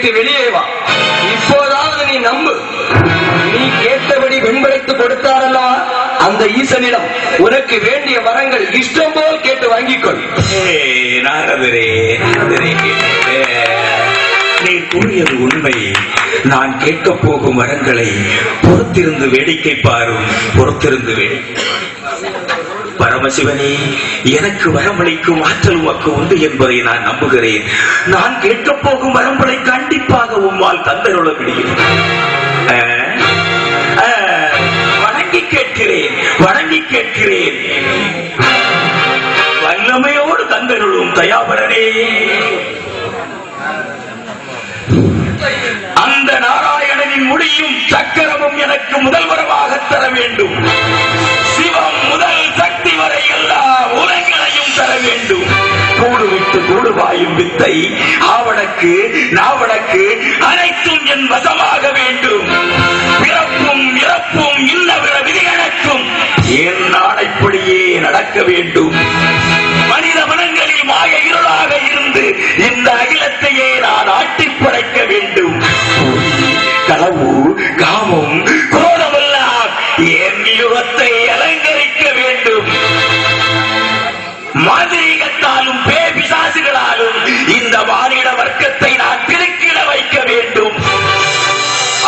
விட்டு வெளியே வா. இப்போதாவது நீ நம்பு. நீ கேட்டபடி வெண்படைத்து கொடுத்தாரல்லா அந்த ஈசனிடம் உனக்கு வேண்டிய வரங்கள் இஷ்டம் போல் கேட்டு வாங்கிக்கொள். நாரதரே, நீ கூறியது உண்மை. நான் கேட்க போகும் வரங்களை பொறுத்திருந்து வேடிக்கை பாரும். பொறுத்திருந்து வேடிக்கை. பரமசிவனே, எனக்கு வரமளிக்கும் ஆற்றல் உமக்கு உண்டு என்பதை நான் நம்புகிறேன். நான் கேட்கப் போகும் வரம்பளை கண்டிப்பாக உம்மால் தந்தருள முடியும். வணங்கி கேட்கிறேன். வல்லமையோடு தந்தருளும் தயாபரனே. அந்த நாராயணனின் முடியும் சக்கரமும் எனக்கு முதல் வரமாக தர வேண்டும். சிவம் முதல் சக்தி வரை எல்லா உலகங்களையும் தர வேண்டும். கூடு விட்டு கூடு பாயும் வித்தை ஆவணக்கு நாவணக்கு அனைத்தும் என் வசமாக வேண்டும். பிறப்பும் இறப்பும் இன்னவிர விதிகளுக்கும் என் நாளைப்படியே நடக்க வேண்டும். மனித மனங்களில் மாய இருளாக இருந்து இந்த அகிலத்தையே நான் ஆட்டிப் படைக்க வேண்டும். களவு காமம் கோலமெல்லாம் என் யுகத்தை அலங்கரிக்க வேண்டும். மாந்திரீகத்தாலும் பேபிசாசுகளாலும் இந்த மானிட வர்க்கத்தை நான் திருக்கிட வைக்க வேண்டும்.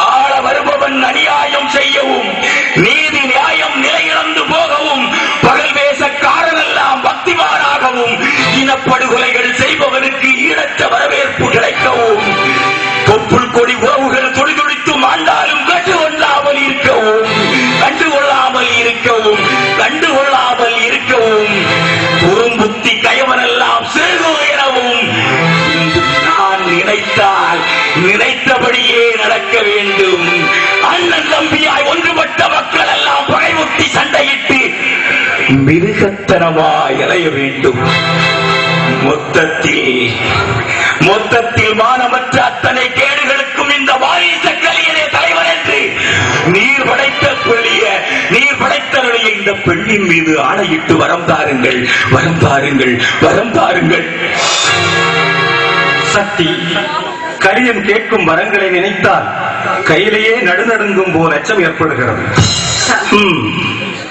ஆள வருபவன் அநியாயம் செய்யவும் நீதி நியாயம் நிலையிழந்து போகவும் பகல் வேசக்காரனெல்லாம் பக்திமானாகவும் இனப்படுகொலைகள் செய்பவனுக்கு ஈடற்ற வரவேற்பு கிடைக்கவும் கொப்புள் கொடி உறவுகள் துடிதுடித்து மாண்டாலும் கண்டுகொள்ளாமல் இருக்கவும் குறும்புத்தி கயவனெல்லாம் சிறுகு எனவும் நான் நினைத்தால் நினைத்தபடியே நடக்க வேண்டும். அண்ணன் தம்பியாய் ஒன்றுபட்ட மக்கள் எல்லாம் பகைமுத்தி சண்டையிட்டு மிருகத்தனமாய் அலைய வேண்டும். மொத்தத்தில் மானமற்ற அத்தனை கேடுகளுக்கும் இந்த வாரிச கலியனே தலைவர் என்று நீர் படைத்தருளிய இந்த பெண்ணின் மீது ஆணையிட்டு வரம் தாருங்கள். சக்தி, கலியன் கேட்கும் வரங்களை நினைத்தால் கையிலேயே நடுநடுங்கும் போல் அச்சம் ஏற்படுகிறது.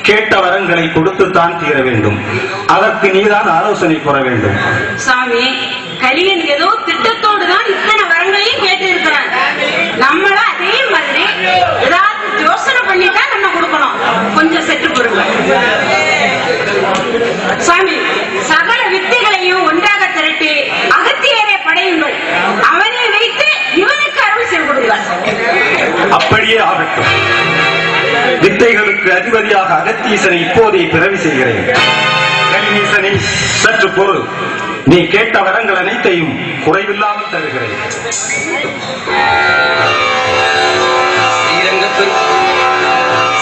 கேட்ட வரங்களை கொடுத்துத்தான் தீர வேண்டும். அதற்கு நீதான் ஆலோசனை கூற வேண்டும். சாமி, கலியன் ஏதோ திட்டத்தோடு தான் இத்தனை வரங்களையும் கேட்டு இருக்கிறான். நம்மளும் அதே மாதிரி ஏதாவது யோசனை பண்ணிதான் நம்ம கொடுக்கணும். கொஞ்சம் செட்டு கொடுங்க சாமி. சகல வித்தைகளையும் ஒன்றாக திரட்டி அகத்தியரை படையுங்கள். அவனை வைத்து இவனுக்கு அருள் செய்து கொடுங்கள். அப்படியே ஆகட்டும். வித்தைகளுக்கு அதிபதியாக அகத்தீசனை இப்போதே பிறவி செய்கிறேன். கலிநீசனை சற்று பொருள். நீ கேட்ட வரங்கள் அனைத்தையும் குறைவில்லாமல் தருகிறேன்.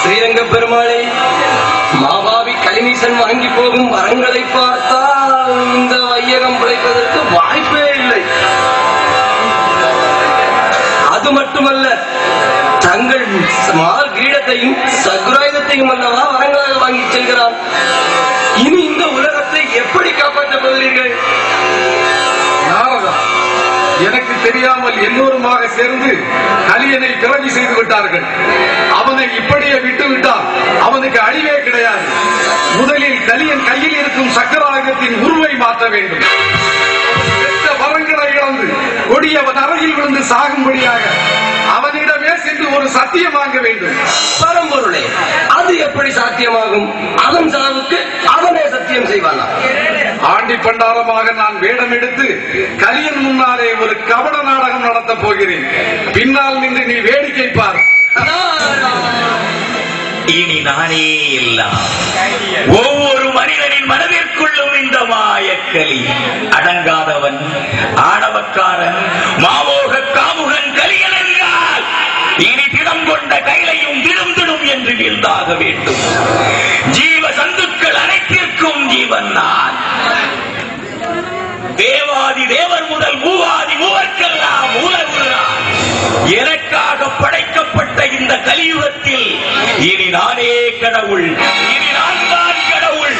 ஸ்ரீரங்க பெருமாளை மாபாவி கலிநீசன் வாங்கி போகும் வரங்களை பார்த்தால் இந்த வையகம் பிழைப்பதற்கு வாய்ப்பே இல்லை. அது மட்டுமல்ல, தங்கள் மால் கிரீடத்தையும் சகுராயுதத்தையும் அல்லவா வரங்களாக வாங்கி செல்கிறான். இனி இந்த உலகத்தை எப்படி காப்பாற்றப் போகிறீர்கள்? நாரதா, எனக்கு தெரியாமல் எல்லோருமாக சேர்ந்து கலியனை பிறவி செய்து விட்டார்கள். அவனை இப்படியே விட்டுவிட்டால் அவனுக்கு அழிவே கிடையாது. முதலில் கலியன் கையில் இருக்கும் சக்கராயுதத்தின் உருவை மாற்ற வேண்டும். பெற்ற வரங்களை இழந்து கொடியவன் அறையில் விழுந்து சாகும்படியாக அவனிடமே சென்று ஒரு சத்தியம் வாங்க வேண்டும். பரம்பொருளே, அது எப்படி சாத்தியமாகும்? அவன் சாவுக்கு அவனே சத்தியம் செய்வானா? ஆண்டி பண்டாரமாக நான் வேடம் எடுத்து கலியன் முன்னாலே ஒரு கபட நாடகம் நடத்தப் போகிறேன். பின்னால் நின்று நீ வேடிக்கை பார். இனி நானே எல்லாம். ஒவ்வொரு மனிதனின் மனதிற்குள்ளும் இந்த மாயக்கலி. அடங்காதவன், ஆணவக்காரன், மாமோக காமுகன் கலியன் என்றால் இனி திடம் கொண்ட கையிலையும் திடும் திடும் என்று வீழ்ந்தாக வேண்டும். ஜீவ சந்துக்கள் அனைத்திற்கும் ஜீவன் நான். தேவாதி தேவர் முதல் மூவாதி மூவர்க்கெல்லாம் மூலகுருநான். எனக்காக படைக்கப்பட்ட இந்த கலியுகத்தில் இனி நானே கடவுள். இனி நான் தான் கடவுள்.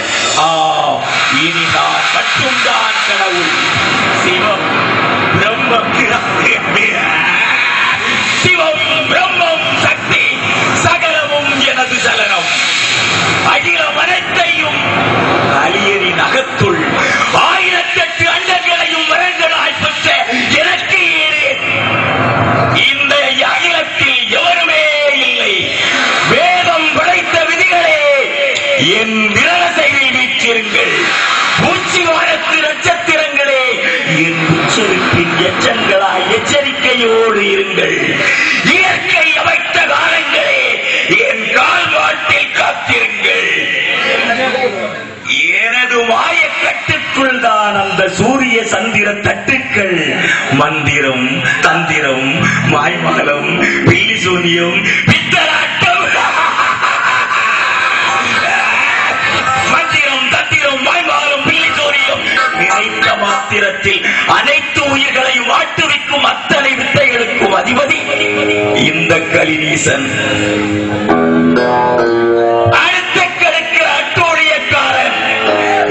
இனி நான் மட்டும்தான் கடவுள். சிவம் பிரம்ம எச்சங்களாய் எச்சரிக்கையோடு இருங்கள். இயற்கை அமைத்த காலங்களே என் கால்வாட்டில் காத்திருங்கள். எனது மாயக்கட்டுக்குள் தான் அந்த சூரிய சந்திர தட்டுக்கள். மந்திரம், தந்திரம், மாய்மாலம், பில்லிசூனியம், பித்தலாட்டம், மந்திரம், தந்திரம், மாய்மாலம், பில்லிசூனியம் நினைத்த மாத்திரத்தில் அனைத்து உயிர்களையும் ஆட்டுவிக்கும் அத்தனை வித்தைகளுக்கும் அதிபதி இந்த கலிநீசன்.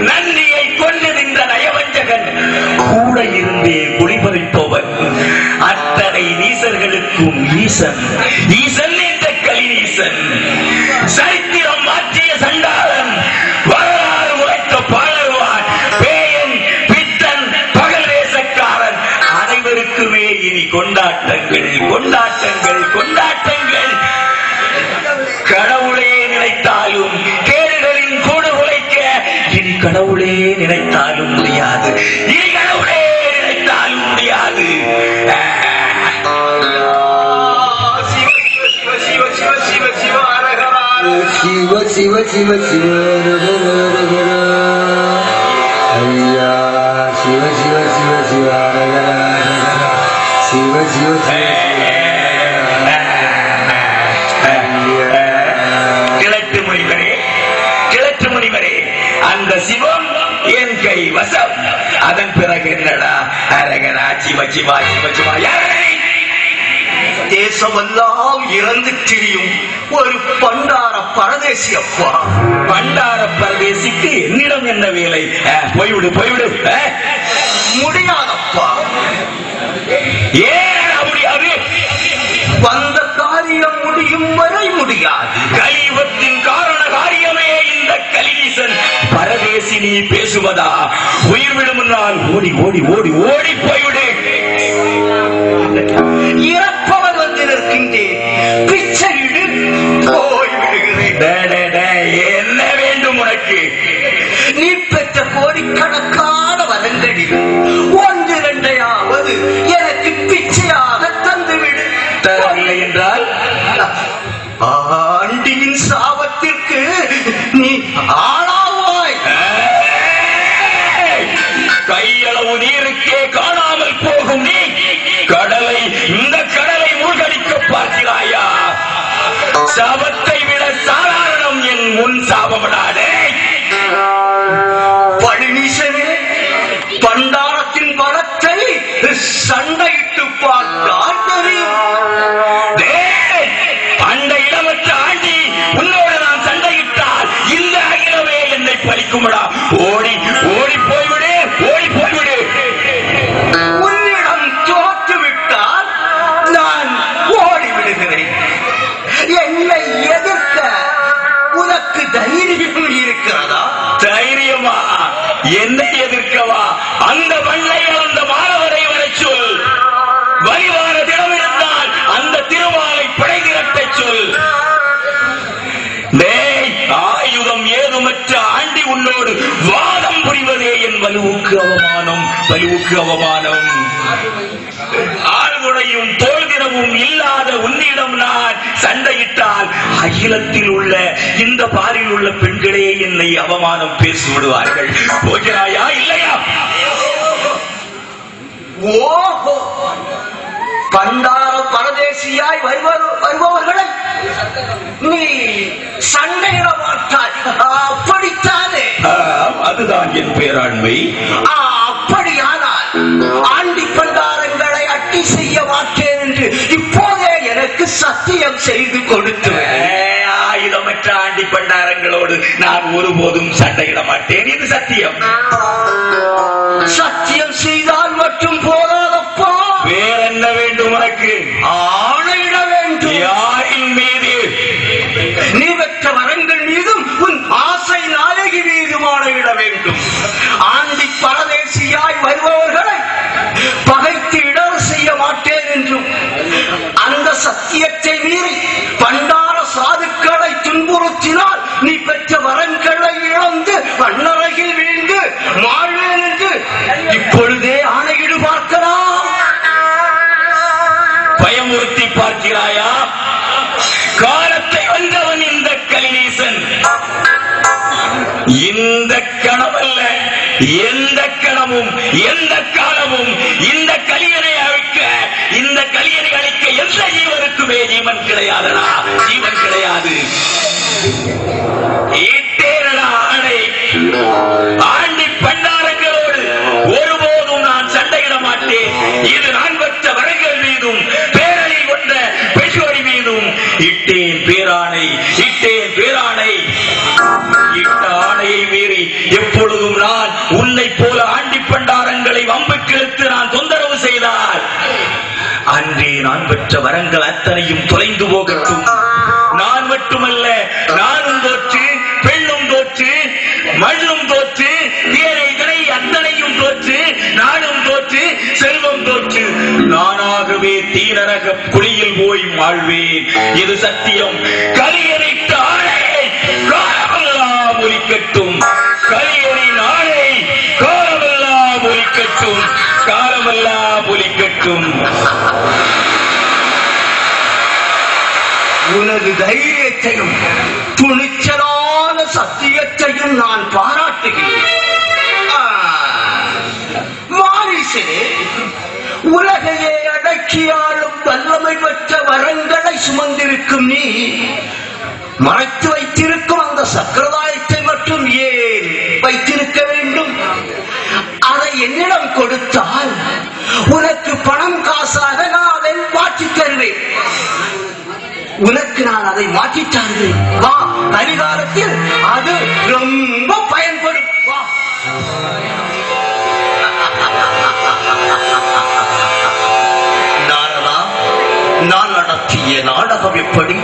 நன்றியை கொண்டு நின்ற நயவஞ்சகன் கூட இருந்தே குடிபறிப்பவன். அத்தனை நீசர்களுக்கும் ஈசன். ஈசன் என்ற கலிநீசன். சரித்திரம் மாற்றிய சண்டாளன். வரலாறு உரைத்த பாழருவான். பேயன், பித்தன், பகல் வேசக்காரன். அனைவருக்குமே இனி கொண்டாட்டங்கள், கொண்டாட்டங்கள், கொண்டாட்டங்கள். கடவுளே நினைத்தாலும் கேடுகளின் கூடு உழைக்க இனி கடவுளே நினைத்தாலும் முடியாது. இனி கடவுளே நினைத்தாலும் முடியாது. சிவ சிவ சிவ சிவ ஐயா சிவ சிவ சிவ சிவ சிவ சிவ சிவ. கிழட்டு முனிவரே, அந்த சிவம் என் கை வசம். அதன் பிறகு என்னடா அரகரா சிவ சிவா சிவ சிவா. தேசமெல்லாம் இறந்து திரியும் ஒரு பண்டார பரதேசி அப்பா. பண்டார பரதேசிக்கு என்னிடம் என்ன வேலை? போய்விடு போய்விடு. முடியாதப்பா. ஏன் முடியாது? வந்த காரியம் முடியும் வரை முடியாது. கலியுகத்தின் காரண காரியமே இந்த கலிநீசன். பரதேசி நீ பேசுவதா? உயிர் விடும் முன்னால் ஓடி ஓடி ஓடி ஓடி போய்விடு. இறப்பவன் வந்து நிற்கின்றேன். பிச்சையிடு போய்விடுகிறேன். என்ன வேண்டும் உனக்கு? நீ பெற்ற கோடிக்கணக்கான வரங்களில் ஒன்று இரண்டையாவது எனக்கு பிச்சையாக தந்துவிடு. தரவில்லை என்றால் ஆண்டியின் சாபத்திற்கு நீ ஆளாவாய். கையளவு நீருக்கே காணாமல் போகும் நீ கடலை, இந்த கடலை மூழ்கடிக்க பார்க்கிறாயா? சாபத்தை விட சாதாரணம் என் முன் சாபமடாடே. பழனீசனே, பண்டாரத்தின் பலத்தை சண்டையிட்டு பார்த்தால் தெரியும். அந்த இடமற்ற ஆண்டி உன்னோடு நான் சண்டையிட்டால் இந்த அகிலமே என்னை பறிக்குமடா. ஓடி ஓடி போய்விடு, ஓடி போய்விடு. உன்னிடம் தோற்றுவிட்டால் நான் ஓடிவிடுகிறேன். என்னை எதிர்க்க உனக்கு தைரியம் இருக்கிறதா? தைரியமா? என்னை எதிர்க்கவா? அந்த மண்ணை அந்த மாணவரை வர சொல். வலிவான தினம் இருந்தால் அந்த திருமாலை படை திரட்ட சொல். ஆயுதம் ஏதுமற்ற ஆண்டி உன்னோடு வாதம் புரிவதே என் வலுவுக்கு அவமானம், வலுவுக்கு அவமானம். ஆழ்வுடையும் தோல்தினமும் இல்லாத உன்னிடம் நான் சண்டையிட்டால் அகிலத்தில் உள்ள இந்த பாரில் உள்ள பெண்களே என்னை அவமானம் பேசிவிடுவார்கள். போகிறாயா இல்லையா? ஓஹோ, பண்டார பரதேசியாய் வருபவர்களை நீ சண்டையிட மாட்டாய், அப்படித்தானே? அதுதான் என் பேராண்மை. அப்படியானால் ஆண்டி பண்டாரங்களை அட்டி செய்ய மாட்டேன் என்று இப்போதே எனக்கு சத்தியம் செய்து கொடுத்து. ஆயுதமற்ற ஆண்டி பண்டாரங்களோடு நான் ஒருபோதும் சண்டையிட மாட்டேன், இது சத்தியம். சத்தியம் செய்தால் மட்டும் போதாதப்பா, வேற என்ன வேண்டும் உனக்கு? ஆணையிட வேண்டும். யாரின் மீது? நீ பெற்ற வரங்கள் மீதும் உன் ஆசை நாயகி மீதும் ஆணையிட வேண்டும். ஆண்டி பரதேசியாய் வருபவர்களை பகைத்து இடர் செய்ய மாட்டேன் என்றும், அந்த சத்தியத்தை மீறி பண்டார சாதுக்களை துன்புறுத்தினால் நீ பெற்ற வரன்களை இழந்து மண்ணறையில் வீழ்ந்து வாழ்வேன் என்று இப்பொழுதே ஆணையிடு பார்க்கலாம். பார்க்கிறாயா? காலத்தை வென்றவன் இந்த கலிநீசன். இந்த கணமல்ல, எந்த கணமும் எந்த காலமும் இந்த கலியனை அழிக்க, இந்த கலியனை அழிக்க எந்த ஜீவனுக்குமே ஜீவன் கிடையாதடா, ஜீவன் கிடையாது. ஆணை ஆண்டி பண்டாரங்களோடு ஒருபோதும் நான் சண்டையிட மாட்டேன். இது நான் பெற்ற வரங்கள் மீதும் பேரணி கொண்ட பெற்றோடி மீதும் இட்டேன் பேராணை, இட்டேன் பேராணை. இட்ட ஆணையை மீறி எப்பொழுதும் நான் உன்னை போல ஆண்டி பண்டாரங்களை வம்புக்கு இழுத்து நான் தொந்தரவு செய்தால் அன்றே நான் பெற்ற வரங்கள் அத்தனையும் தொலைந்து போகட்டும். நான் மட்டுமல்ல, நானும் தோற்று, பெண்ணும் தோற்று, மண்ணும் தோற்று, திரை அத்தனையும் தோற்று, நானும் தோற்று, செல்வம் தோற்று, நானாகவே தீநரக குழியில் போய் வாழ்வேன். இது சத்தியம். கலியனிட்ட ஆணை காலமெல்லாம் ஒலிக்கட்டும், கலியனின் ஆணை காலமெல்லாம் ஒலிக்கட்டும், காலமெல்லாம் ஒலிக்கட்டும். உனது தைரியத்தையும் துணிச்சலான சத்தியத்தையும் நான் பாராட்டுகிறேன். வாரிசே, உலகையே அடக்கியாலும் வல்லமை பெற்ற வரங்களை சுமந்திருக்கும் நீ மறைத்து வைத்திருக்கும் அந்த சக்கரதாயத்தை மட்டும் ஏன் வைத்திருக்க வேண்டும்? அதை என்னிடம் கொடுத்தால் உனக்கு பணம் காசாக நான் அதை மாற்றித் தருவேன். உனக்கு நான் அதை மாற்றித் தருவேன். வா, கரிகாலத்தில் அது ரொம்ப பயன்படும். வா. நாரதா, நான் நடத்திய நாடகம் எப்படி?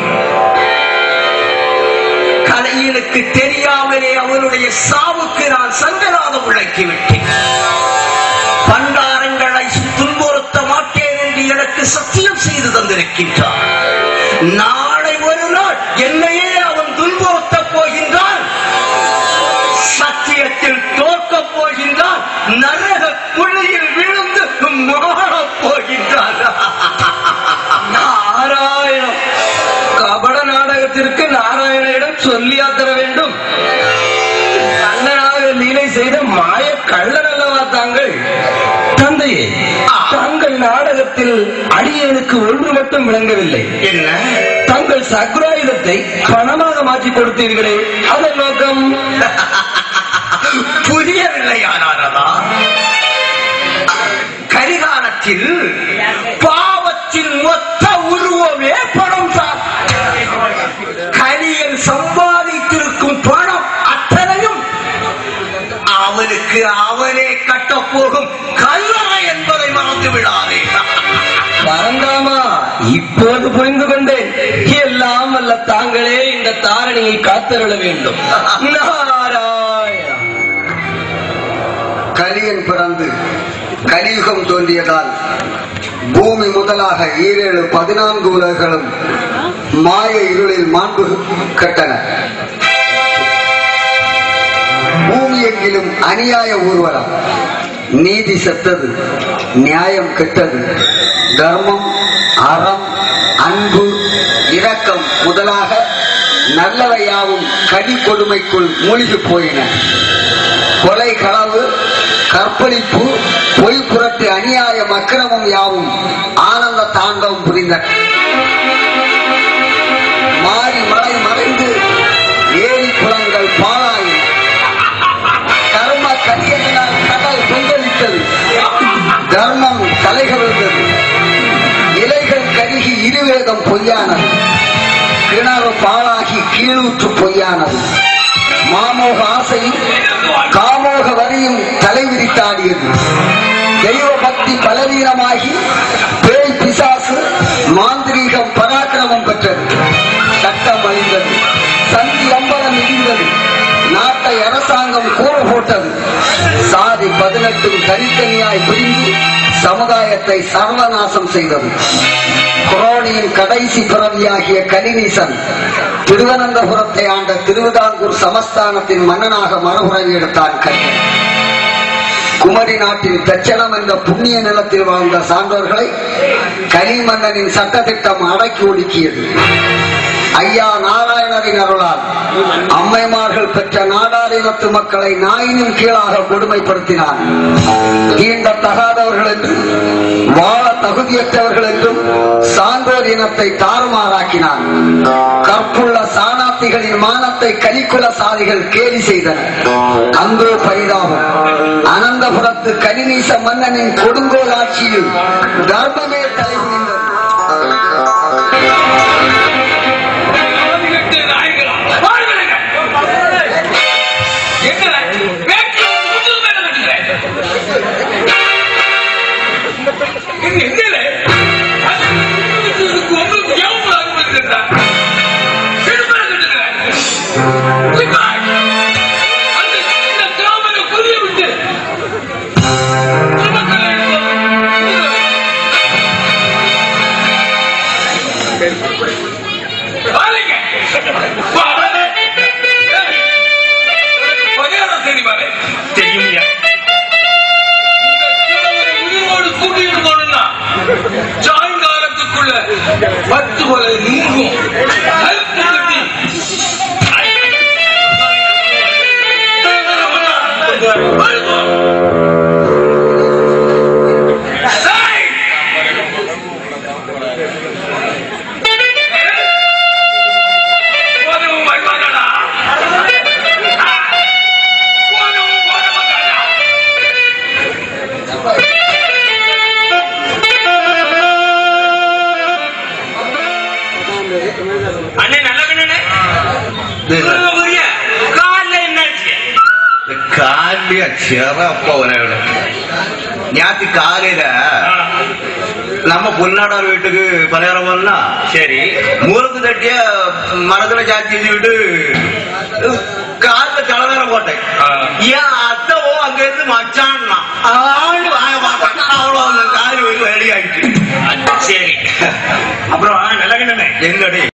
கலையனுக்கு தெரியாமலே அவனுடைய சாவுக்கு நான் சங்கராதம் விளக்கிவிட்டேன். பண்டாரங்களை துன்புறுத்த மாட்டேன் என்று எனக்கு சத்தியம் செய்து தந்திருக்கின்றான். நாளை ஒரு நாள் என்னையே அவன் துன்புறுத்தப் போகின்றான். சத்தியத்தில் தோற்கப் போகின்றான். நரக குழியில் விழுந்து மாறப் போகின்றான். நாராயணம், கபட நாடகத்திற்கு நாராயணனிடம் சொல்லியா தர வேண்டும்? கண்ணனாக லீலை செய்த மாய கள்ளன் அல்லவா தாங்கள்? தந்தையே, தங்கள் நாடகத்தில் அடியேனுக்கு ஒன்று மட்டும் விளங்கவில்லை. என்ன? தங்கள் சக்ராயுதத்தை பணமாக மாற்றி கொடுத்தீர்களே, அதன் நோக்கம் புரியவில்லையானாரதா? கரிகாலத்தில் பாவத்தின் மொத்த உருவமே பணம் தான். கலியன் சம்பாதித்திருக்கும் பணம் அத்தனையும் அவனுக்கு அவனே கட்டப்போகும் கல்லறை என்பதை மறந்து விடாதே. பரந்தாமா, இப்போது புரிந்து கொண்டேன். எல்லாம் அல்ல தாங்களே இந்த தாரணியை காத்தருள வேண்டும். நாராயணா. கலியன் பிறந்து கலியுகம் தோன்றியதால் பூமி முதலாக 14 உலகளும் மாய இருளில் மாண்பு கட்டன. பூமி எங்கிலும் அநியாய ஊர்வலம். நீதி செத்தது, நியாயம் கெட்டது, தர்மம், அறம், அன்பு, இரக்கம் முதலாக நல்லவையாவும் கடி கொடுமைக்குள் மூழ்கி போயின. கொலை, களவு, கற்பழிப்பு, பொய் புரட்டு, அநியாயம், அக்கிரமம் யாவும் ஆனந்த தாண்டவம் புரிந்தன. மாறி மழை மறைந்து ஏரி குளங்கள் பாழாயின. கர்ம கலியனால் கடல் கொந்தளித்தது. தர்மம் தலைகவிழ்ந்தது. இலைகள் கருகி இருவேதம் பொய்யானது. கிணறு பாழாகி கீழூற்று பொய்யானது. மாமோக ஆசையும் காமோக வரியும் தலைவிரித்தாடியது. தெய்வ பக்தி பலவீனமாகி பேய் பிசாசு மாந்திரீகம் பராக்கிரமம் பெற்றது. சட்டம் அழிந்தது. சந்தி அம்பலம் இடிந்தது. நாட்டை அரசாங்கம் கூற போட்டது. சாதி 18 தனித்தனியாய் பிரிந்து சமுதாயத்தை சர்வநாசம் செய்தது. குரோனியின் கடைசி பிறவியாகிய கலிநீசன் திருவனந்தபுரத்தை ஆண்ட திருவிதாங்கூர் சமஸ்தானத்தின் மன்னனாக மறுபுறவி எடுத்தான். கலியன் குமரி நாட்டின் தட்சணம் என்ற புண்ணிய நிலத்தில் வாழ்ந்த சான்றோர்களை கலிமன்னனின் சட்டத்திட்டம் அடக்கி ஒடுக்கியது. ஐயா நாராயணரின் அருளால் அம்மைமார்கள் பெற்ற நாடார் இனத்து மக்களை நாயினும் கீழாக கொடுமைப்படுத்தினார். தீண்டத்தகாதவர்கள் என்றும் வாழ தகுதியற்றவர்கள் என்றும் சான்றோர் இனத்தை தாறுமாறாக்கினார். கற்புள்ள சாணாத்திகளின் மானத்தை கலிக்குல சாதிகள் கேலி செய்தனர். அங்கோ பரிதாபம், அனந்தபுரத்து கனிநீச மன்னனின் கொடுங்கோல் ஆட்சியில் தர்மமே தலைகுனிந்தது. சாயங்காலத்துக்குள்ள 10 கொலை நூறும் ஞாத்தி காலையில நம்ம பொன்னாடார் வீட்டுக்கு பலகாரம் பண்ணா சரி முறுக்கு தட்டிய மரத்துல சாத்தி விட்டு காலில் தலைவேரம் போட்டேன். ஏன் அத்தவோ அங்க இருந்து மச்சான்னா வாங்க மாட்டாங்க. அவ்வளவு காலி ரெடி ஆயிடுச்சு. சரி அப்புறம் நல்ல என்னடி